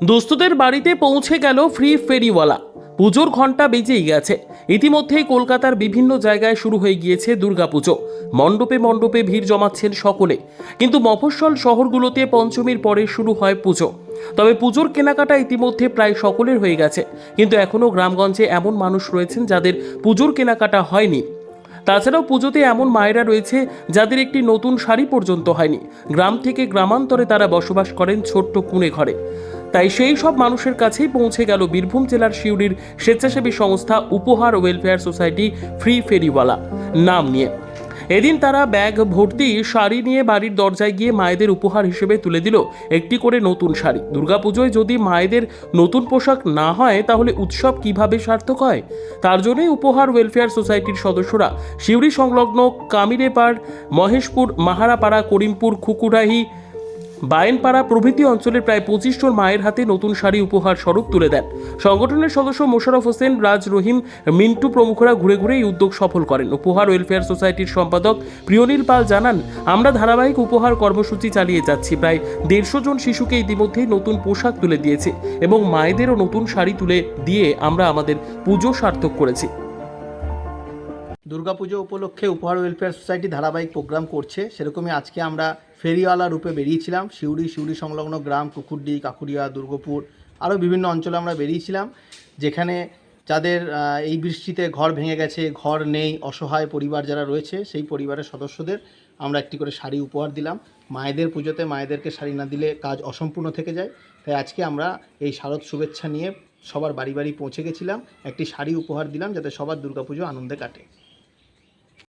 দোস্তদের বাড়িতে পৌঁছে গেল ফ্রি ফেরিওয়ালা। পুজোর ঘন্টা বেজেই গেছে। ইতিমধ্যেই কলকাতার বিভিন্ন জায়গায় শুরু হয়ে গিয়েছে দুর্গাপুজো। মণ্ডপে মণ্ডপে ভিড় জমাচ্ছেন সকলে। কিন্তু মফস্বল শহরগুলোতে পঞ্চমীর পরে শুরু হয় পুজো। তবে পুজোর কেনাকাটা ইতিমধ্যে প্রায় সকলের হয়ে গেছে, কিন্তু এখনও গ্রামগঞ্জে এমন মানুষ রয়েছেন যাদের পুজোর কেনাকাটা হয়নি। তাছাড়াও পুজোতে এমন মায়েরা রয়েছে যাদের একটি নতুন শাড়ি পর্যন্ত হয়নি। গ্রাম থেকে গ্রামান্তরে তারা বসবাস করেন ছোট্ট কুঁড়ে ঘরে। তাই সেই সব মানুষের কাছেই পৌঁছে গেল বীরভূম জেলার সিউড়ির স্বেচ্ছাসেবী সংস্থা উপহার ওয়েলফেয়ার সোসাইটি ফ্রি ফেরিওয়ালা নাম নিয়ে। এদিন তারা ব্যাগ ভর্তি শাড়ি নিয়ে বাড়ির দরজায় গিয়ে মায়েদের উপহার হিসেবে তুলে দিল একটি করে নতুন শাড়ি। দুর্গাপুজোয় যদি মায়েদের নতুন পোশাক না হয় তাহলে উৎসব কিভাবে সার্থক হয়? তার জন্যই উপহার ওয়েলফেয়ার সোসাইটির সদস্যরা সিউড়ি সংলগ্ন কামিরেপাড়, মহেশপুর, মাহারাপাড়া, করিমপুর, খুকুরাহি, বায়েনপাড়া প্রভৃতি অঞ্চলের প্রায় 25 জন মায়ের হাতে নতুন শাড়ি উপহার স্বরূপ তুলে দেন। সংগঠনের সদস্য মোশাররফ হোসেন, রাজ, রহিম, মিন্টু প্রমুখরা ঘুরে ঘুরে এই উদ্যোগ সফল করেন। উপহার ওয়েলফেয়ার সোসাইটির সম্পাদক প্রিয়নীল পাল জানান, আমরা ধারাবাহিক উপহার কর্মসূচি চালিয়ে যাচ্ছি। প্রায় 150 জন শিশুকে ইতিমধ্যেই নতুন পোশাক তুলে দিয়েছে এবং মায়েদেরও নতুন শাড়ি তুলে দিয়ে আমরা আমাদের পুজো সার্থক করেছি। দুর্গাপুজো উপলক্ষে উপহার ওয়েলফেয়ার সোসাইটি ধারাবাহিক প্রোগ্রাম করছে, সেরকমই আজকে আমরা ফেরিওয়ালা রূপে বেরিয়েছিলাম। সিউড়ি সংলগ্ন গ্রাম কুকুরডি, কাকুরিয়া, দুর্গাপুর আরও বিভিন্ন অঞ্চলে আমরা বেরিয়েছিলাম, যেখানে যাদের এই বৃষ্টিতে ঘর ভেঙে গেছে, ঘর নেই, অসহায় পরিবার যারা রয়েছে, সেই পরিবারের সদস্যদের আমরা একটি করে শাড়ি উপহার দিলাম। মায়েদের পুজোতে মায়েদেরকে শাড়ি না দিলে কাজ অসম্পূর্ণ থেকে যায়, তাই আজকে আমরা এই শারদ শুভেচ্ছা নিয়ে সবার বাড়ি বাড়ি পৌঁছে গেছিলাম, একটি শাড়ি উপহার দিলাম যাতে সবার দুর্গাপুজো আনন্দে কাটে।